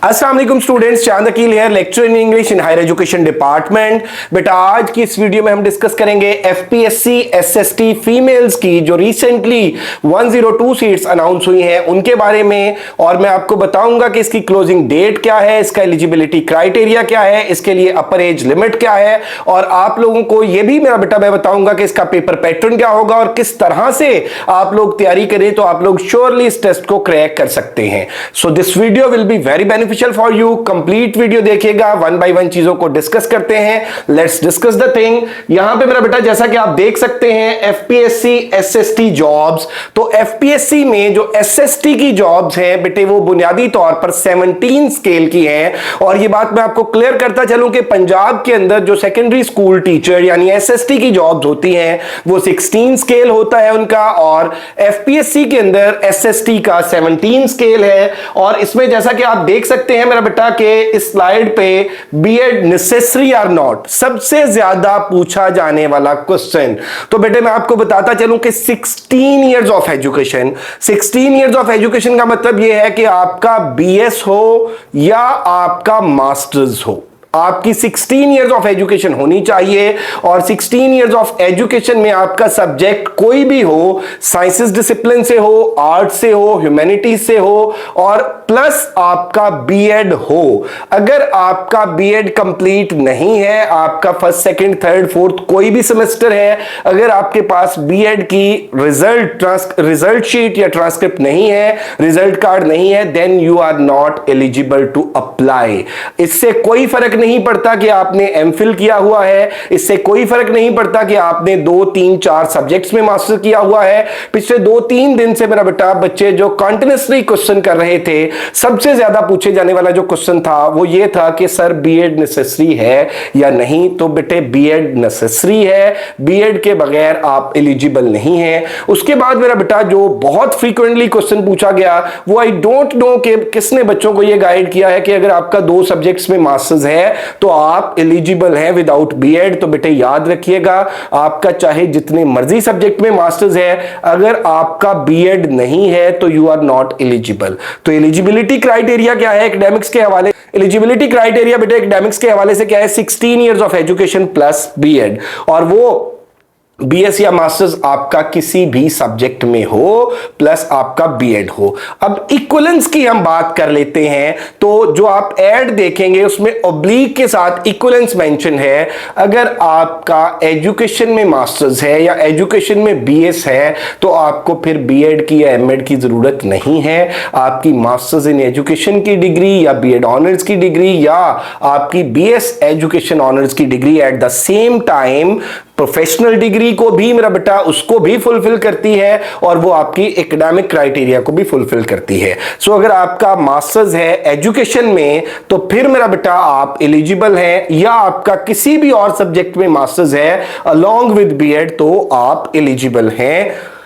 अस्सलाम वालेकुम स्टूडेंट्स, चांद अकील है, lecture in English in higher education department. बेटा आज की इस वीडियो में हम डिस्कस करेंगे एफपीएससी एसएसटी फीमेल्स की जो रिसेंटली 102 सीट्स अनाउंस हुई हैं उनके बारे में, और मैं आपको बताऊंगा कि इसकी क्लोजिंग डेट क्या है, इसका एलिजिबिलिटी क्राइटेरिया क्या है, इसके लिए अपर एज लिमिट क्या है, और आप लोगों को यह भी मेरा बेटा मैं बताऊंगा कि इसका पेपर पैटर्न क्या होगा और किस तरह से आप लोग तैयारी करें तो आप लोग श्योरली इस टेस्ट को क्रैक कर सकते हैं। So this video will be very beneficial for you. Complete video देखिएगा, वन बाय वन चीजों को डिस्कस करते हैं। Let's discuss the thing. यहां पे मेरा बेटा जैसा कि आप देख सकते हैं एफपीएससी एसएसटी जॉब्स, तो एफपीएससी में जो एसएसटी की जॉब्स हैं बेटे वो बुनियादी तौर पर 17 स्केल की हैं। और ये बात मैं आपको क्लियर करता चलूं कि पंजाब के अंदर जो सेकेंडरी स्कूल टीचर यानी एसएसटी की जॉब्स होती हैं वो 16 स्केल होता है उनका, और एफपीएससी के अंदर एसएसटी का 17 स्केल है। और इसमें जैसा कि आप देख सकते हैं मेरा बेटा के इस स्लाइड पे बीएड नेसेसरी आर नॉट सबसे ज्यादा पूछा जाने वाला क्वेश्चन। तो बेटे मैं आपको बताता चलूं कि 16 years of education, 16 years of education का मतलब यह है कि आपका बीएस हो या आपका मास्टर्स हो, आपकी 16 इयर्स ऑफ एजुकेशन होनी चाहिए। और 16 इयर्स ऑफ एजुकेशन में आपका सब्जेक्ट कोई भी हो, साइंसेस डिसिप्लिन से हो, आर्ट से हो, ह्यूमैनिटीज से हो, और प्लस आपका बीएड हो। अगर आपका बीएड कंप्लीट नहीं है, आपका फर्स्ट सेकंड थर्ड फोर्थ कोई भी सेमेस्टर है, अगर आपके पास बीएड की रिजल्ट शीट या ट्रांसक्रिप्ट नहीं है, रिजल्ट कार्ड नहीं है, then you are not eligible to apply. इससे कोई फर्क नहीं पड़ता कि आपने एमफिल किया हुआ है, इससे कोई फर्क नहीं पड़ता कि आपने 2 3 4 सब्जेक्ट्स में मास्टर किया हुआ है। पिछले 2-3 दिन से मेरा बेटा बच्चे जो कंटिन्यूअसली क्वेश्चन कर रहे थे, सबसे ज्यादा पूछे जाने वाला जो क्वेश्चन था वो ये था कि सर बीएड नेसेसरी है या नहीं। तो बेटे बीएड नेसेसरी है, बीएड के बगैर आप एलिजिबल नहीं हैं। उसके बाद मेरा बेटा जो बहुत फ्रीक्वेंटली क्वेश्चन पूछा गया वो आई डोंट नो कि किसने बच्चों को यह गाइड किया है कि अगर आपका 2 सब्जेक्ट्स में मास्टर्स है तो आप एलिजिबल हैं विदाउट बीएड। तो बेटे याद रखिएगा, आपका चाहे जितने मर्जी सब्जेक्ट में मास्टर्स है, अगर आपका बीएड नहीं है तो यू आर नॉट एलिजिबल। तो एलिजिबिलिटी क्राइटेरिया क्या है एकेडमिक्स के हवाले? एलिजिबिलिटी क्राइटेरिया बेटे एकेडमिक्स के हवाले से क्या है? 16 years of education plus BEd, और वो बीएस या मास्टर्स आपका किसी भी सब्जेक्ट में हो प्लस आपका बीएड हो। अब इक्विवेलेंस की हम बात कर लेते हैं, तो जो आप ऐड देखेंगे उसमें ऑब्लिक के साथ इक्विवेलेंस मेंशन है। अगर आपका एजुकेशन में मास्टर्स है या एजुकेशन में बीएस है तो आपको फिर बीएड की या एमएड की जरूरत नहीं है। आपकी मास्टर्स इन एजुकेशन की डिग्री या बीएड ऑनर्स की डिग्री या आपकी बीएस एजुकेशन ऑनर्स की degree at the same time professional degree को भी मेरा बेटा उसको भी फुलफिल करती है, और वो आपकी एकेडमिक क्राइटेरिया को भी फुलफिल करती है। सो अगर आपका मास्टर्स है एजुकेशन में तो फिर मेरा बेटा आप एलिजिबल हैं, या आपका किसी भी और सब्जेक्ट में मास्टर्स है अलोंग विद बीएड तो आप एलिजिबल हैं।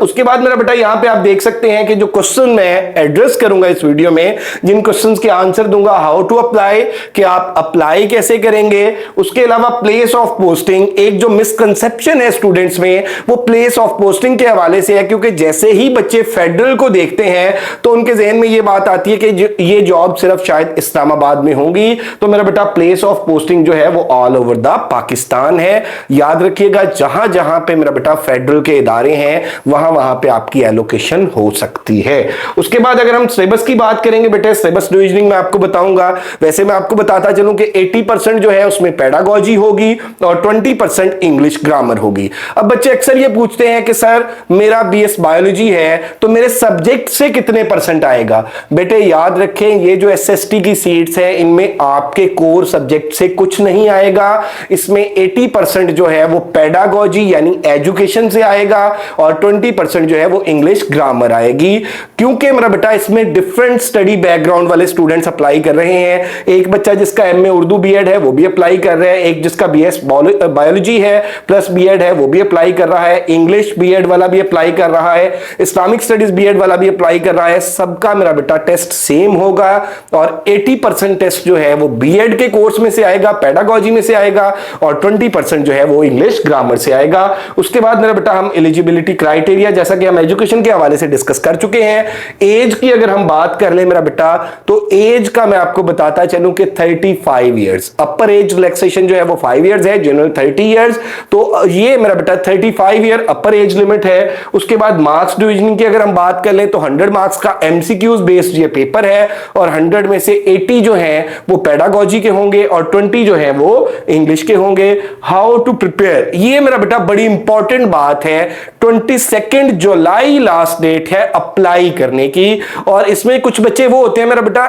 उसके बाद मेरा बेटा यहां पे आप देख सकते हैं कि जो क्वेश्चन मैं एड्रेस करूंगा इस वीडियो में, जिन क्वेश्चंस के आंसर दूंगा, हाउ टू अप्लाई, कि आप अप्लाई कैसे करेंगे। उसके अलावा प्लेस ऑफ पोस्टिंग, एक जो मिसकंसेप्शन है स्टूडेंट्स में वो प्लेस ऑफ पोस्टिंग के हवाले से है, क्योंकि जैसे ही बच्चे फेडरल को देखते हैं तो उनके जहन में ये बात आती है कि ये जॉब सिर्फ शायद इस्लामाबाद में होंगी। तो मेरा बेटा प्लेस ऑफ पोस्टिंग जो है वो ऑल ओवर द पाकिस्तान है। याद रखिएगा, जहां जहां पे मेरा बेटा फेडरल के इदारे हैं वहां वहां पे आपकी एलोकेशन हो सकती है। उसके बाद अगर हम सिलेबस की बात करेंगे बेटे, सिलेबस डिविजनिंग मैं आपको बताऊंगा। वैसे मैं आपको बताता चलूं कि 80% जो है उसमें पेडागोजी होगी और 20% इंग्लिश ग्रामर होगी। अब बच्चे अक्सर ये पूछते हैं कि सर मेरा बीएस बायोलॉजी है तो मेरे सब्जेक्ट से कितने परसेंट आएगा? बेटे याद रखें, ये जो एसएसटी की सीट्स है इनमें आपके कोर सब्जेक्ट से कुछ नहीं आएगा। इसमें 80% जो है वो पेडागोजी यानी एजुकेशन से आएगा और 20% जो है वो इंग्लिश ग्रामर आएगी। क्योंकि मेरा बेटा इसमें डिफरेंट स्टडी बैकग्राउंड वाले स्टूडेंट्स अप्लाई कर रहे हैं। एक बच्चा जिसका एमए उर्दू बीएड है वो भी अप्लाई कर रहा है, एक जिसका बीएस बायोलॉजी है प्लस बीएड है वो भी अप्लाई कर रहा है, इंग्लिश बीएड वाला भी अप्लाई कर रहा है, इस्लामिक स्टडीज बीएड वाला भी अप्लाई कर रहा है। सबका मेरा बेटा टेस्ट सेम होगा और 80% टेस्ट जो है वो बीएड के कोर्स में से आएगा, पेडागोजी में से आएगा, और 20% जो है वो इंग्लिश ग्रामर से आएगा। उसके बाद मेरा बेटा हम एलिजिबिलिटी एलिजिबिलिटी क्राइटेरिया जैसा कि हम एजुकेशन के हवाले से डिस्कस कर चुके हैं। एज की अगर हम बात कर ले मेरा बेटा, तो एज का मैं आपको बताता चलूं कि 35 इयर्स, अपर एज रिलैक्सेशन जो है वो 5 इयर्स है, जनरल 30 इयर्स, तो ये मेरा बेटा 35 ईयर अपर एज लिमिट है। उसके बाद मार्क्स डिवीजन की अगर हम बात कर लें तो 100 मार्क्स का एमसीक्यूज बेस्ड ये पेपर है, और 100 में से 80 जो है वो पेडागोजी के होंगे और 20 जो है वो इंग्लिश के होंगे। हाउ टू प्रिपेयर, ये मेरा बेटा बड़ी इंपॉर्टेंट बात है। 22 जुलाई लास्ट डेट है अप्लाई करने की, और इसमें कुछ बच्चे वो होते हैं मेरा बेटा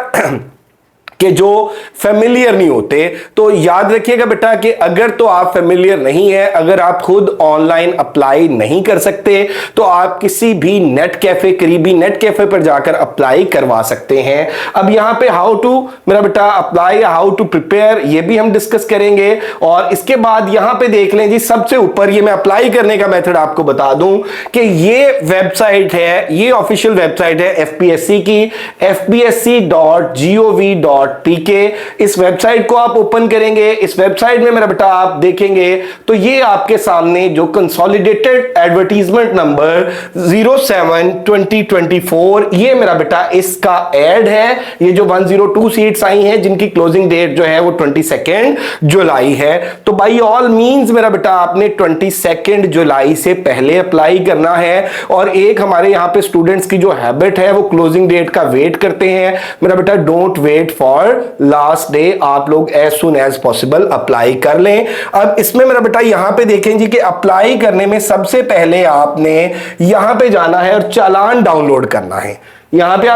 कि जो फेमिलियर नहीं होते, तो याद रखिएगा बेटा कि अगर तो आप फेमिलियर नहीं है, अगर आप खुद ऑनलाइन अप्लाई नहीं कर सकते, तो आप किसी भी नेट कैफे, करीबी नेट कैफे पर जाकर अप्लाई करवा सकते हैं। अब यहां पे हाउ टू मेरा बेटा अप्लाई, हाउ टू प्रिपेयर, ये भी हम डिस्कस करेंगे। और इसके बाद यहां पे देख लें जी, सबसे ऊपर ये मैं अप्लाई करने का मेथड आपको बता दूं कि ये वेबसाइट है, ये ऑफिशियल वेबसाइट है एफपीएससी की, fpsc.gov.pk। इस वेबसाइट को आप ओपन करेंगे, इस वेबसाइट में मेरा बेटा आप देखेंगे तो ये आपके सामने जो कंसोलिडेटेड एडवर्टीजमेंट नंबर 07/2024, ये मेरा बेटा इसका एड है। ये जो 102 सीट्स आई हैं जिनकी क्लोजिंग डेट जो है वो 22 जुलाई है, तो बाई ऑल मींस मेरा बेटा आपने 22 जुलाई से पहले अप्लाई करना है। और एक हमारे यहां पे स्टूडेंट्स की जो हैबिट है वो क्लोजिंग डेट का वेट करते हैं। मेरा बेटा don't wait for last day, आप लोग as soon as possible apply कर लें। अब इसमें मेरा बेटा यहां पे देखें जी कि अप्लाई करने में सबसे पहले आपने यहां पे जाना है और चालान डाउनलोड करना है। यहां पे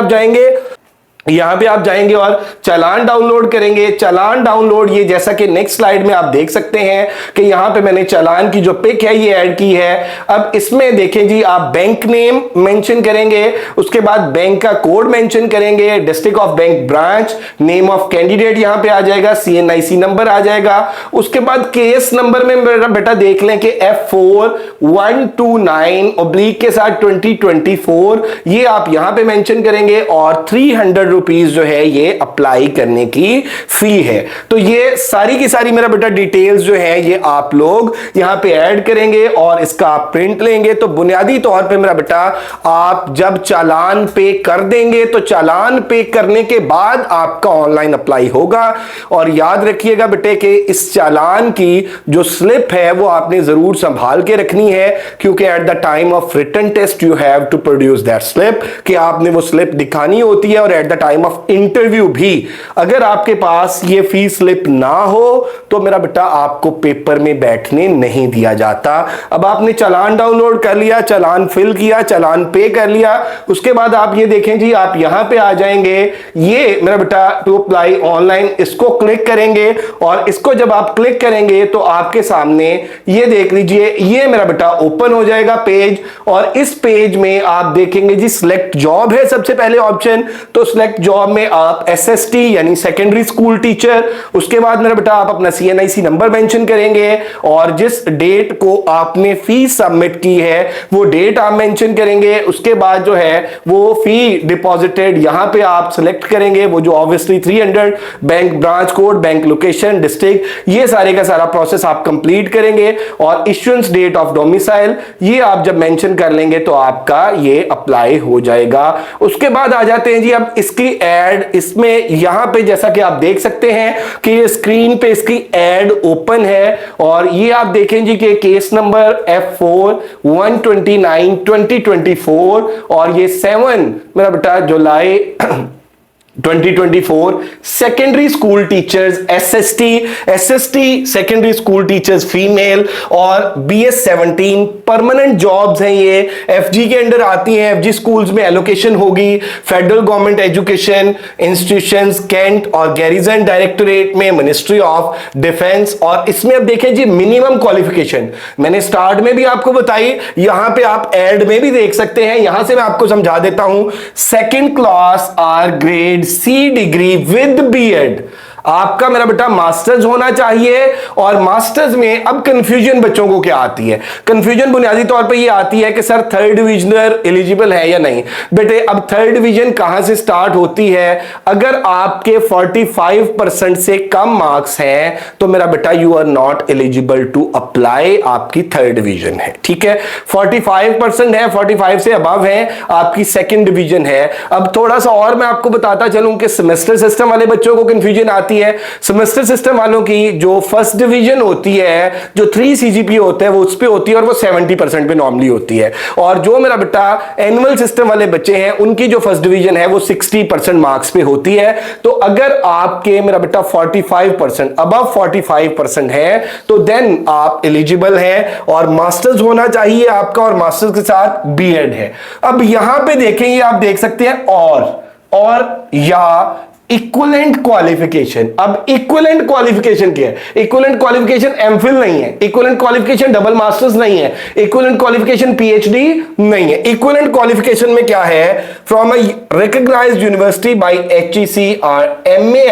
आप जाएंगे और चालान डाउनलोड करेंगे। चालान डाउनलोड, ये जैसा कि नेक्स्ट स्लाइड में आप देख सकते हैं कि यहां पे मैंने चालान की जो पिक है ये ऐड की है। अब इसमें देखें जी, आप बैंक नेम मेंशन करेंगे, उसके बाद बैंक का कोड मेंशन करेंगे, district of bank branch, name of candidate यहां पे आ जाएगा, CNIC नंबर आ जाएगा। उसके बाद केस नंबर में मेरा बेटा देख लें कि F4129 के साथ 2024, ये आप यहां पे मेंशन करेंगे, और 300 रुपीस जो है ये अप्लाई करने की फी है। तो ये सारी की सारी मेरा बेटा डिटेल्स जो है ये आप लोग यहां पे ऐड करेंगे और इसका आप प्रिंट लेंगे। तो बुनियादी तौर पे मेरा बेटा आप जब चालान पे कर देंगे तो चालान पे करने के बाद आपका ऑनलाइन अप्लाई होगा। और याद रखिएगा बेटे कि इस चालान की जो स्लिप है वो आपने जरूर संभाल के रखनी है, क्योंकि at the time of written test you have to produce that slip, कि आपने वो स्लिप दिखानी होती है। और at the time of interview भी अगर आपके पास ये फी स्लिप ना हो तो मेरा बेटा आपको पेपर में बैठने नहीं दिया जाता। अब आपने चालान डाउनलोड कर लिया, चालान फिल किया, चालान पे कर लिया, उसके बाद आप ये देखें जी, आप यहां पे आ जाएंगे, ये मेरा बेटा टू अप्लाई ऑनलाइन, इसको क्लिक करेंगे। और इसको जब आप क्लिक करेंगे तो आपके सामने ये देख लीजिए, ये मेरा बेटा ओपन हो जाएगा पेज। और इस पेज में आप देखेंगे जी सिलेक्ट जॉब है सबसे पहले ऑप्शन, तो सिलेक्ट जॉब में आप SST यानी सेकेंडरी स्कूल टीचर, उसके बाद मेरा बेटा आप अपना CNIC नंबर मेंशन करेंगे, और जिस डेट को आपने फीस सबमिट की है वो डेट आप मेंशन करेंगे। उसके बाद जो है वो फी डिपॉजिटेड यहां पे आप सिलेक्ट करेंगे, वो जो obviously 300, bank branch code, bank location, district, ये सारे का सारा प्रोसेस आप कंप्लीट करेंगे। और इश्यूएंस डेट ऑफ डोमिसाइल ये आप जब मेंशन कर लेंगे तो आपका ये अप्लाई हो जाएगा। उसके बाद आ जाते हैं जी अब इसकी एड, इसमें यहां पे जैसा कि आप देख सकते हैं कि ये स्क्रीन पे इसकी एड ओपन है। और ये आप देखें जी कि केस नंबर F4129/2024, और ये 7 मेरा बेटा जुलाई 2024 secondary school teachers SST secondary school teachers female, और BS17 परमानेंट जॉब्स हैं। ये FG के अंडर आती हैं, FG स्कूल्स में एलोकेशन होगी, federal government education institutions cantt और गैरिजन डायरेक्टोरेट में मिनिस्ट्री ऑफ डिफेंस। और इसमें अब देखें जी मिनिमम क्वालिफिकेशन मैंने स्टार्ट में भी आपको बताई, यहां पे आप एड में भी देख सकते हैं। यहां से मैं आपको समझा देता हूं, second class or grade C degree with B.Ed। आपका मेरा बेटा मास्टर्स होना चाहिए। और मास्टर्स में अब कंफ्यूजन बच्चों को क्या आती है, कंफ्यूजन बुनियादी तौर पे ये आती है कि सर थर्ड डिविजनर एलिजिबल है या नहीं। बेटे अब थर्ड डिवीजन कहां से स्टार्ट होती है, अगर आपके 45% से कम मार्क्स हैं तो मेरा बेटा you are not eligible to apply, आपकी थर्ड डिवीजन है। ठीक है, 45% है, 45 से अबव है, आपकी सेकंड डिवीजन है। अब थोड़ा सा और मैं आपको बताता चलूं कि सेमेस्टर सिस्टम वाले बच्चों को कंफ्यूजन आती है। सेमेस्टर सिस्टम वालों की जो फर्स्ट डिवीजन होती है, जो 3 सीजीपीए होते हैं वो उस पे होती है और वो 70% पे नॉर्मली होती है। और जो मेरा बेटा एनुअल सिस्टम वाले बच्चे हैं उनकी जो फर्स्ट डिवीजन है वो 60% मार्क्स पे होती है। तो अगर आपके मेरा बेटा 45% अबव 45% है तो देन आप एलिजिबल हैं और मास्टर्स होना चाहिए आपका, और मास्टर्स के साथ बीएड है। अब यहां पे देखेंगे, आप देख सकते हैं और या इक्विवेलेंट क्वालिफिकेशन। अब इक्विवेलेंट क्वालिफिकेशन क्या है? इक्विवेलेंट क्वालिफिकेशन एमफिल नहीं है, इक्विवेलेंट क्वालिफिकेशन डबल मास्टर्स नहीं है, इक्विवेलेंट क्वालिफिकेशन पीएचडी नहीं है। इक्विवेलेंट क्वालिफिकेशन में क्या है? From a recognised university by HEC और एमए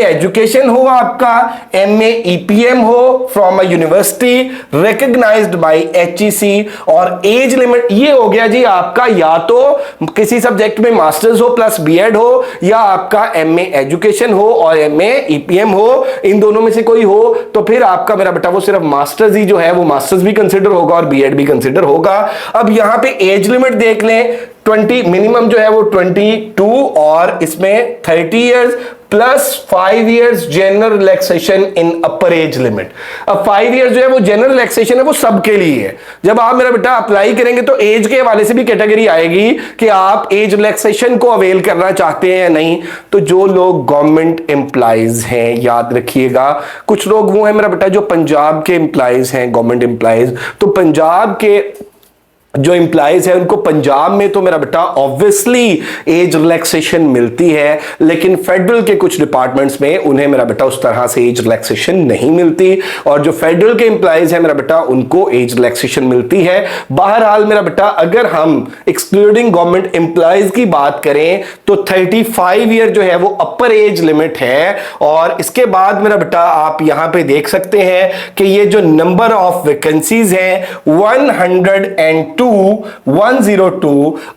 एजुकेशन हो आपका, एमए ईपीएम हो from a university recognised by HEC, और एज लिमिट ये हो गया जी आपका, या तो किसी सब्जेक्ट में मास्टर्स हो प्लस बीएड हो, या आपका एमए एजुकेशन हो और एमए ईपीएम हो, इन दोनों में से कोई हो तो फिर आपका मेरा बेटा वो सिर्फ मास्टर्स ही जो है वो मास्टर्स भी कंसिडर होगा और बीएड भी कंसिडर होगा। अब यहां पे एज लिमिट देख लें, 20 मिनिमम जो है वो 22 और इसमें 30 years plus 5 years general relaxation इन अपर एज लिमिट। अब 5 इयर्स जो है वो जनरल रिलैक्सेशन है वो सबके लिए है। जब आप मेरा बेटा अप्लाई करेंगे तो एज के हवाले से भी कैटेगरी आएगी कि आप एज रिलैक्सेशन को अवेल करना चाहते हैं या नहीं। तो जो लोग गवर्नमेंट एम्प्लॉइज हैं, याद रखिएगा, कुछ लोग वो है मेरा बेटा जो पंजाब के एम्प्लॉइज हैं, गवर्नमेंट एम्प्लॉइज, तो पंजाब के जो एम्प्लॉइज है उनको पंजाब में तो मेरा बेटा ऑब्वियसली एज रिलैक्सेशन मिलती है, लेकिन फेडरल के कुछ डिपार्टमेंट्स में उन्हें मेरा बेटा उस तरह से एज रिलैक्सेशन नहीं मिलती, और जो फेडरल के एम्प्लॉइज है मेरा बेटा उनको एज रिलैक्सेशन मिलती है। बहरहाल मेरा बेटा अगर हम एक्सक्लूडिंग गवर्नमेंट एम्प्लॉइज की बात करें तो 35 ईयर जो है वो अपर एज लिमिट है। और इसके बाद मेरा बेटा आप यहां पे देख सकते हैं कि ये जो नंबर ऑफ वैकेंसीज हैं 102,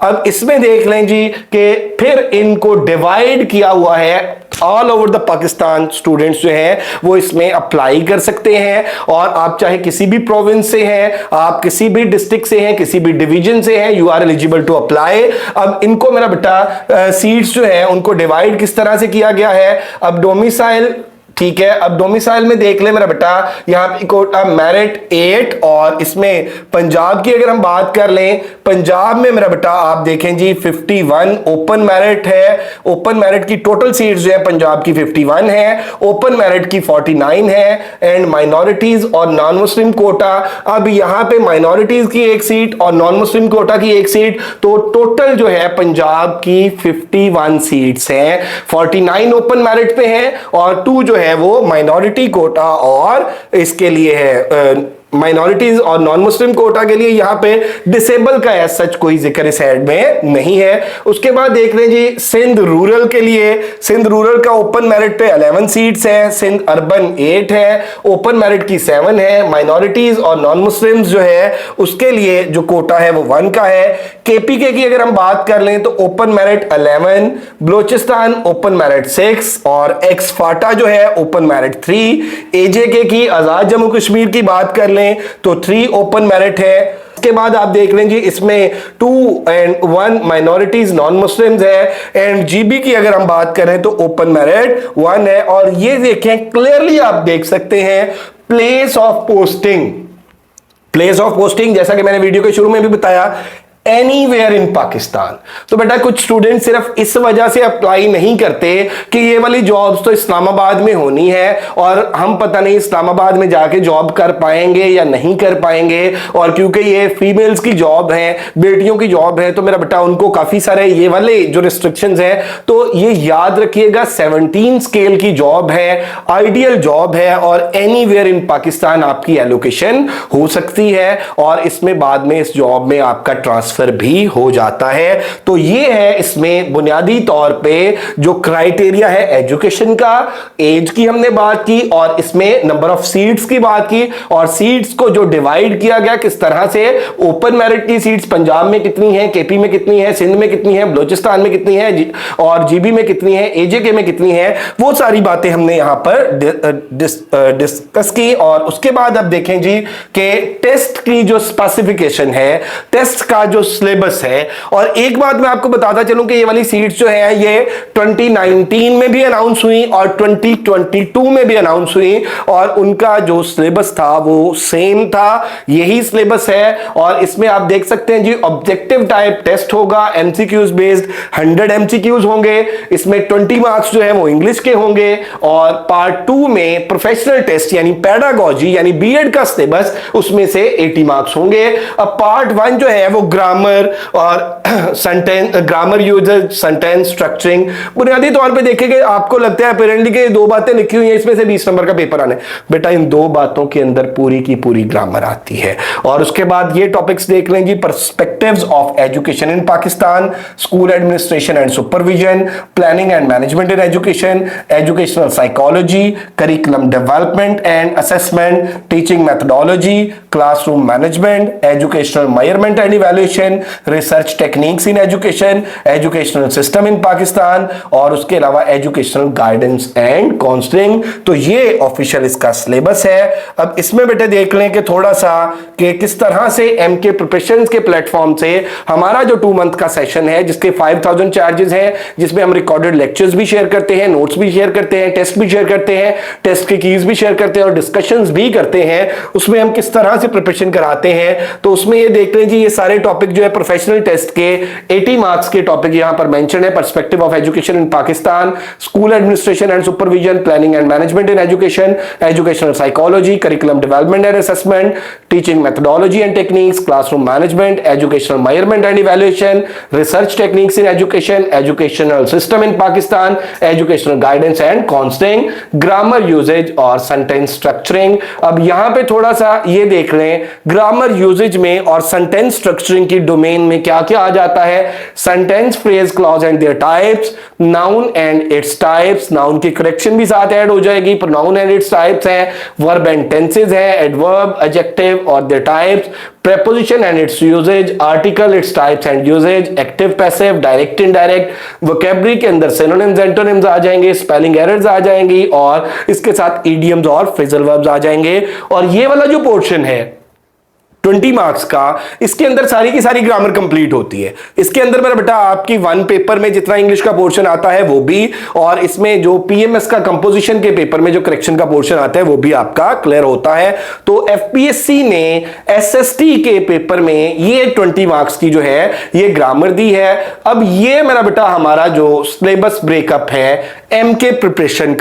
अब इसमें देख लें जी कि फिर इनको डिवाइड किया हुआ है, all over the Pakistan students जो हैं वो इसमें अप्लाई कर सकते हैं। और आप चाहे किसी भी प्रोविंस से हैं, आप किसी भी डिस्ट्रिक्ट से हैं, किसी भी डिवीजन से हैं, you are eligible to apply. अब इनको मेरा बेटा सीट्स जो है उनको डिवाइड किस तरह से किया गया है? अब डोमिसाइल, ठीक है, अब डोमिसाइल में देख ले मेरा बेटा, यहां पे कोटा मेरिट 8, और इसमें पंजाब की अगर हम बात कर लें, पंजाब में मेरा बेटा आप देखें जी 51 ओपन मेरिट है। ओपन मेरिट की टोटल सीट्स जो है पंजाब की 51 है, ओपन मेरिट की 49 है, एंड माइनॉरिटीज और नॉन मुस्लिम कोटा, अब यहां पे माइनॉरिटीज की 1 सीट और नॉन मुस्लिम कोटा की 1 सीट, तो टोटल जो है पंजाब की 51 सीट्स हैं। 49 ओपन मेरिट पे हैं और 2 जो है वो माइनॉरिटी कोटा और इसके लिए है माइनॉरिटीज और नॉन मुस्लिम कोटा के लिए। यहां पे डिसेबल का एज सच कोई जिक्र इस हेड में नहीं है। उसके बाद देख रहे हैं जी सिंध रूरल के लिए, सिंध रूरल का ओपन मेरिट पे 11 सीट्स है, सिंध अर्बन 8 है, ओपन मेरिट की 7 है, माइनॉरिटीज और नॉन मुस्लिम्स जो है उसके लिए जो कोटा है वो 1 का है। केपीके की अगर हम बात कर लें तो open merit 11, Balochistan open merit 6 और एक्स फाटा जो है ओपन मेरिट 3। एजेके की आजाद जम्मू कश्मीर की बात कर लें तो 3 ओपन मेरिट है। इसके बाद आप देख लें जी इसमें 2 और 1 माइनॉरिटीज नॉन मुस्लिम्स है, एंड जीबी की अगर हम बात करें तो ओपन मेरिट 1 है। और ये देखें क्लियरली आप देख सकते हैं place of posting, place of posting जैसा कि मैंने वीडियो के शुरू में भी बताया, एनीवेयर इन पाकिस्तान। तो बेटा कुछ स्टूडेंट सिर्फ इस वजह से अप्लाई नहीं करते कि ये वाली जॉब्स तो इस्लामाबाद में होनी है और हम पता नहीं इस्लामाबाद में जाके जॉब कर पाएंगे या नहीं कर पाएंगे, और क्योंकि ये फीमेल्स की जॉब है, बेटियों की जॉब है, तो मेरा बेटा उनको काफी सारे ये वाले जो रिस्ट्रिक्शंस हैं, तो ये याद रखिएगा 17 स्केल की जॉब है, आइडियल जॉब है और एनीवेयर इन पाकिस्तान आपकी एलोकेशन हो सकती है और इसमें बाद में इस जॉब में आपका ट्रांसफर ट्रांसफर भी हो जाता है। तो ये है इसमें बुनियादी तौर पे जो क्राइटेरिया है एजुकेशन का, एज की हमने बात की, और इसमें नंबर ऑफ सीट्स की बात की, और सीट्स को जो डिवाइड किया गया किस तरह से, ओपन मेरिट की सीट्स पंजाब में कितनी है, केपी में कितनी है, सिंध में कितनी है, बलूचिस्तान में कितनी है, और जीबी में कितनी है, एजेके में कितनी है, वो सारी बातें हमने यहां पर डिस्कस की। और उसके बाद अब देखें जी कि टेस्ट की जो स्पेसिफिकेशन है, टेस्ट का जो सिलेबस है, और एक बात मैं आपको बताता चलूं कि ये वाली सीट्स जो है ये 2019 में भी अनाउंस हुई और 2022 में भी अनाउंस हुई, और उनका जो सिलेबस था वो सेम था, यही सिलेबस है। और इसमें आप देख सकते हैं जी ऑब्जेक्टिव टाइप टेस्ट होगा, एमसीक्यूज बेस्ड 100 एमसीक्यूज होंगे, इसमें 20 मार्क्स जो है वो इंग्लिश के होंगे, और पार्ट 2 में प्रोफेशनल टेस्ट यानी पेडागोजी यानी बीएड का सिलेबस, उसमें से 80 मार्क्स होंगे। अब पार्ट 1 जो है वो ग्रामर और sentence, grammar usage, sentence structuring, बुनियादी तौर पे देखेंगे आपको लगता है अपेरेंटली कि 2 बातें लिखी हुई हैं इसमें से 20 नंबर का पेपर आने, बेटा इन 2 बातों के अंदर पूरी की पूरी ग्रामर आती है। और उसके बाद ये टॉपिक्स देख लें जी, perspectives of education in Pakistan, school administration and supervision, planning and management in education, educational psychology, curriculum development and assessment, teaching methodology, classroom management, educational measurement and evaluation, research techniques in education, educational system in Pakistan, और उसके अलावा educational guidance and counselling. तो ये official इसका syllabus है। अब इसमें बेटे देख लें कि थोड़ा सा कि किस तरह से एमके प्रिपरेशंस के प्लेटफॉर्म से हमारा जो 2 मंथ का सेशन है जिसके 5000 चार्जेस हैं, जिसमें हम रिकॉर्डेड लेक्चर्स भी शेयर करते हैं, नोट्स भी शेयर करते हैं, टेस्ट भी शेयर करते हैं, टेस्ट की कीज भी शेयर करते हैं और डिस्कशंस भी करते हैं, उसमें हम किस तरह से प्रिपरेशन कराते हैं। तो उसमें ये देख लें जी, ये सारे टॉपिक जो है प्रोफेशनल टेस्ट के 80 मार्क्स के टॉपिक यहां पर मेंशन है। Perspective of education in Pakistan, school administration and supervision, planning and management in education, educational psychology, curriculum development and assessment, teaching methodology and techniques, classroom management, educational measurement and evaluation, research techniques in education, educational system in Pakistan, educational guidance and counselling, grammar usage और sentence structuring. अब यहां पे थोड़ा सा ये देख लें, grammar usage में और सेंटेंस स्ट्रक्चरिंग की डोमेन में क्या क्या आ जाता है। Sentence, phrase, clause and there types, noun and its types, noun की करेक्शन भी साथ ऐड हो जाएगी, प्रोनाउन एंड इट्स टाइप्स है, वर्ब एंड टेंसेज है, एडवर्ब, एडजेक्टिव और there types, preposition and its usage, article, its types and usage, active, passive, direct, indirect, vocabulary के अंदर synonyms, antonyms आ जाएंगे, spelling errors आ जाएंगी, और इसके साथ idioms और phrasal verbs आ जाएंगे। और ये वाला जो पोर्शन है 20 मार्क्स का, इसके अंदर सारी की सारी ग्रामर कंप्लीट होती है। इसके अंदर मेरा बेटा आपकी 1 पेपर में जितना इंग्लिश का पोर्शन आता है वो भी, और इसमें जो पीएमएस का कंपोजिशन के पेपर में जो करेक्शन का पोर्शन आता है वो भी आपका क्लियर होता है। तो एफपीएससी ने एसएसटी के पेपर में ये 20 मार्क्स की जो है ये ग्रामर दी है। अब ये मेरा बेटा हमारा जो सिलेबस ब्रेकअप है एमके प्रिपरेशन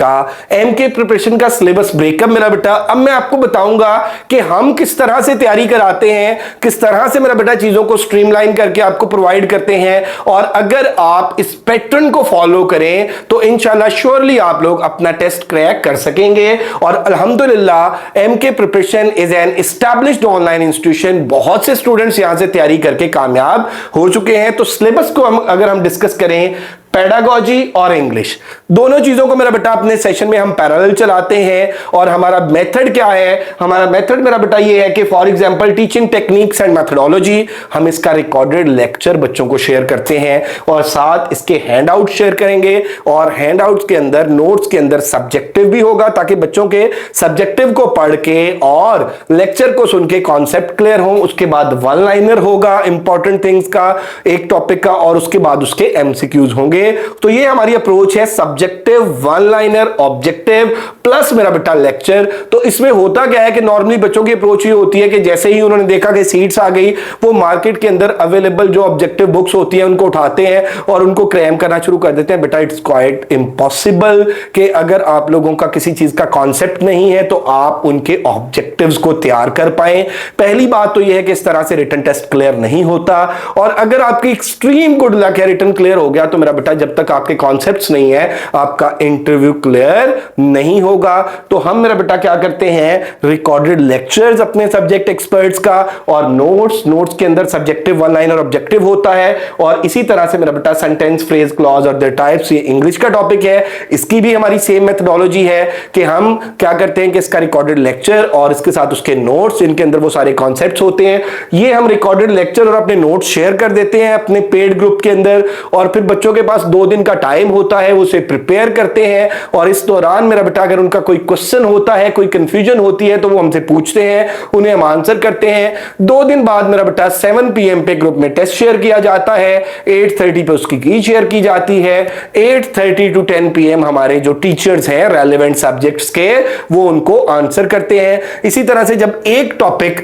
का सिलेबस ब्रेकअप मेरा बेटा, अब मैं आपको बताऊंगा कि हम किस तरह से तैयारी कराते हैं, किस तरह से मेरा बेटा चीजों को स्ट्रीमलाइन करके आपको प्रोवाइड करते हैं। और अगर आप इस पैटर्न को फॉलो करें तो इंशाल्लाह श्योरली आप लोग अपना टेस्ट क्रैक कर सकेंगे। और अल्हम्दुलिल्लाह MK preparation is an established online institution, बहुत से स्टूडेंट्स यहां से तैयारी करके कामयाब हो चुके हैं। तो सिलेबस को अगर हम डिस्कस करें, पेडागोजी और इंग्लिश दोनों चीजों को मेरा बेटा अपने सेशन में हम पैरेलल चलाते हैं। और हमारा मेथड क्या है, हमारा मेथड मेरा बेटा ये है कि for example teaching techniques and methodology, हम इसका रिकॉर्डेड लेक्चर बच्चों को शेयर करते हैं और साथ इसके हैंडआउट शेयर करेंगे। और हैंडआउट्स के अंदर, नोट्स के अंदर सब्जेक्टिव भी होगा ताकि बच्चों के सब्जेक्टिव को पढ़ के और लेक्चर को सुन के कॉन्सेप्ट क्लियर हो। उसके बाद 1 लाइनर होगा इंपॉर्टेंट थिंग्स का, एक टॉपिक का, और उसके बाद उसके एमसीक्यूज होंगे। तो ये हमारी अप्रोच है, सब्जेक्टिव, 1 लाइनर, ऑब्जेक्टिव प्लस मेरा बेटा लेक्चर। तो इसमें होता क्या है कि नॉर्मली बच्चों की अप्रोच ये होती है कि जैसे ही उन्होंने देखा कि सीट्स आ गई, वो मार्केट के अंदर अवेलेबल जो ऑब्जेक्टिव बुक्स होती हैं उनको उठाते हैं और उनको क्रैम करना शुरू कर देते हैं। बेटा इट्स क्वाइट इम्पॉसिबल कि अगर आप लोगों का किसी चीज का कॉन्सेप्ट नहीं है तो आप उनके ऑब्जेक्टिव्स को तैयार कर पाए। पहली बात तो यह है कि इस तरह से रिटन टेस्ट क्लियर नहीं होता, और अगर आपकी एक्सट्रीम गुड लक है रिटन क्लियर हो गया तो मेरा बेटा बेटा जब तक आपके कॉन्सेप्ट्स नहीं है आपका इंटरव्यू क्लियर नहीं होगा। तो हम मेरा बेटा क्या करते हैं, रिकॉर्डेड लेक्चर्स अपने सब्जेक्ट एक्सपर्ट्स का और नोट्स के अंदर सब्जेक्टिव वन लाइन और ऑब्जेक्टिव होता है। और इसी तरह से मेरा बेटा सेंटेंस, फ्रेज, क्लॉज और देयर टाइप्स, ये इंग्लिश का टॉपिक है, इसकी भी हमारी सेम मेथोडोलॉजी है कि हम क्या करते हैं कि इसका रिकॉर्डेड लेक्चर और इसके साथ उसके नोट्स, इनके अंदर वो सारे कॉन्सेप्ट्स होते हैं, ये हम रिकॉर्डेड लेक्चर और अपने नोट्स शेयर कर देते हैं अपने पेड ग्रुप के अंदर। और फिर बच्चों के पास 2 दिन का टाइम होता है, उसे प्रिपेयर करते हैं और इस दौरान मेरा बेटा अगर उनका कोई क्वेश्चन होता है, कोई कंफ्यूजन होती है तो वो हमसे पूछते हैं, उन्हें हम आंसर करते हैं। 2 दिन बाद मेरा बेटा 7 PM पे ग्रुप में टेस्ट शेयर किया जाता है, 8:30 पे उसकी की शेयर की जाती है, 8:30 to 10 PM हमारे जो टीचर्स हैं रेलेवेंट सब्जेक्ट्स के वो उनको आंसर करते हैं। इसी तरह से जब एक टॉपिक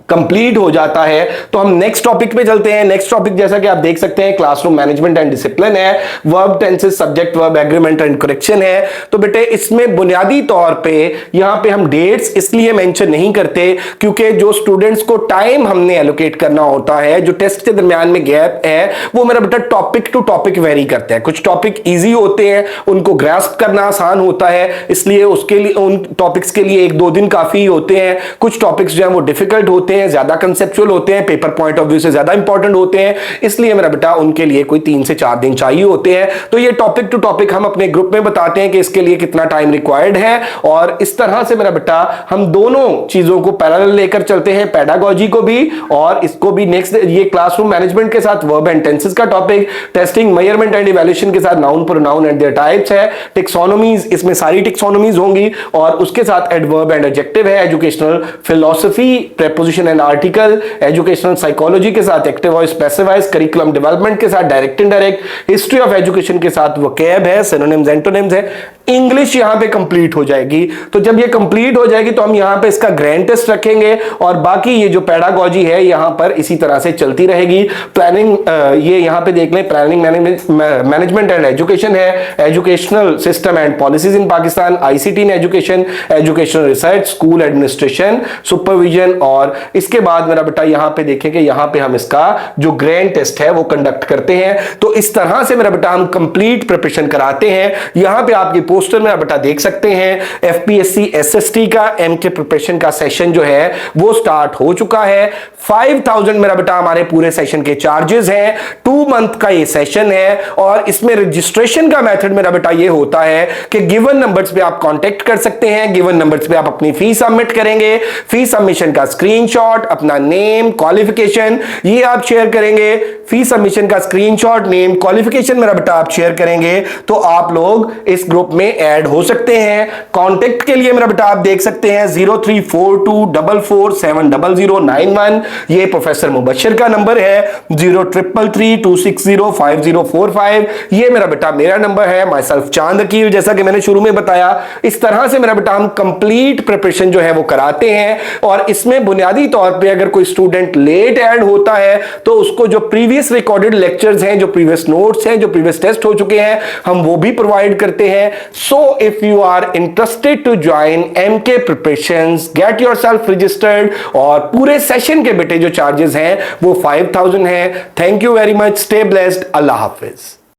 कंप्लीट हो जाता है तो हम नेक्स्ट टॉपिक पे चलते हैं। नेक्स्ट टॉपिक जैसा कि आप देख सकते हैं क्लासरूम मैनेजमेंट एंड डिसिप्लिन है, verb tenses, subject verb agreement and correction है। तो बेटे इसमें बुनियादी तौर पे यहां पे हम डेट्स इसलिए मेंशन नहीं करते क्योंकि जो स्टूडेंट्स को टाइम हमने एलोकेट करना होता है, जो टेस्ट के दरमियान में गैप है, वो मेरा बेटा टॉपिक टू टॉपिक वेरी करते हैं। कुछ टॉपिक ईजी होते हैं, उनको ग्रास्प करना आसान होता है, इसलिए उसके लिए उन टॉपिक्स के लिए 1-2 दिन काफी होते हैं। कुछ टॉपिक्स जो है वो डिफिकल्ट होते हैं, ज्यादा कंसेप्चुअल होते हैं, पेपर पॉइंट ऑफ व्यू से ज्यादा इंपॉर्टेंट होते हैं, इसलिए मेरा बेटा उनके लिए कोई 3 से 4 दिन चाहिए होते हैं। तो ये टॉपिक टू टॉपिक हम अपने ग्रुप में बताते हैं कि इसके लिए कितना टाइम रिक्वायर्ड है और इस तरह से मेरा बेटा हम दोनों चीजों को पैरेलल लेकर चलते हैं, पेडागोजी को भी और इसको भी। नेक्स्ट ये क्लासरूम मैनेजमेंट के साथ वर्ब एंड टेंसेस का topic, testing, measurement and evaluation के साथ noun, pronoun and there types है, टेक्सोनोमीज, इसमें सारी टेक्सोनोमीज होंगी और उसके साथ एडवर्ब एंड एडजेक्टिव है, educational philosophy, preposition and article, educational psychology के साथ active voice, passive voice, curriculum development के साथ direct indirect, history of education के साथ वोकैब है, सिनोनिम्स एंटोनिम्स है। इंग्लिश यहां पे कंप्लीट हो जाएगी। तो जब ये कंप्लीट हो जाएगी तो हम यहां पे इसका ग्रैंड टेस्ट रखेंगे और बाकी ये जो पेडागोजी है यहां पर इसी तरह से चलती रहेगी। प्लानिंग, ये यहां पे देख लें, प्लानिंग मैनेजमेंट एंड एजुकेशन है, educational system and policies in Pakistan, ICT in education, educational research, school administration, supervision. और इसके बाद मेरा बेटा यहां पे देखेंगे, यहां पे हम इसका जो ग्रैंड टेस्ट है वो कंडक्ट करते हैं। तो इस तरह से मेरा बेटा हम कंप्लीट प्रिपरेशन कराते हैं। यहां पे आप ये पोस्टर में बेटा देख सकते हैं, एफपीएससी एसएसटी का एमके प्रिपरेशन का सेशन जो है वो स्टार्ट हो चुका है। 5000 मेरा बेटा हमारे पूरे सेशन के चार्जेस हैं। 2 मंथ का ये सेशन है और इसमें रजिस्ट्रेशन का मेथड मेरा बेटा ये होता है कि गिवन नंबर्स पे आप कांटेक्ट कर सकते हैं, गिवन नंबर्स पे आप अपनी फीस सबमिट करेंगे, फीस सबमिशन का स्क्रीनशॉट, अपना नेम, क्वालिफिकेशन ये आप शेयर करेंगे, फीस सबमिशन का स्क्रीनशॉट, नेम, क्वालिफिकेशन मेरा बेटा आप शेयर करेंगे तो आप लोग इस ग्रुप में ऐड हो सकते हैं। कांटेक्ट के लिए मेरा बेटा आप देख सकते हैं 034244700091, ये प्रोफेसर मुबश्शिर का नंबर है, 0333260505, ये मेरा बेटा मेरा नंबर है, माई सेल्फ चांद अकील, जैसा कि मैंने शुरू में बताया। इस तरह से मेरा बेटा हम कंप्लीट प्रिपरेशन जो है वो कराते हैं और इसमें बुनियादी तौर पे अगर कोई स्टूडेंट लेट ऐड होता है तो उसको जो प्रीवियस रिकॉर्डेड लेक्चर्स हैं, जो प्रीवियस नोट्स हैं, जो प्रीवियस टेस्ट हो चुके हैं, हम वो भी प्रोवाइड करते हैं। So if you are interested to join MK preparations, get yourself registered और पूरे सेशन के बेटे जो चार्जेस हैं वो 5000 हैं। Thank you very much, stay blessed, Allah Hafiz.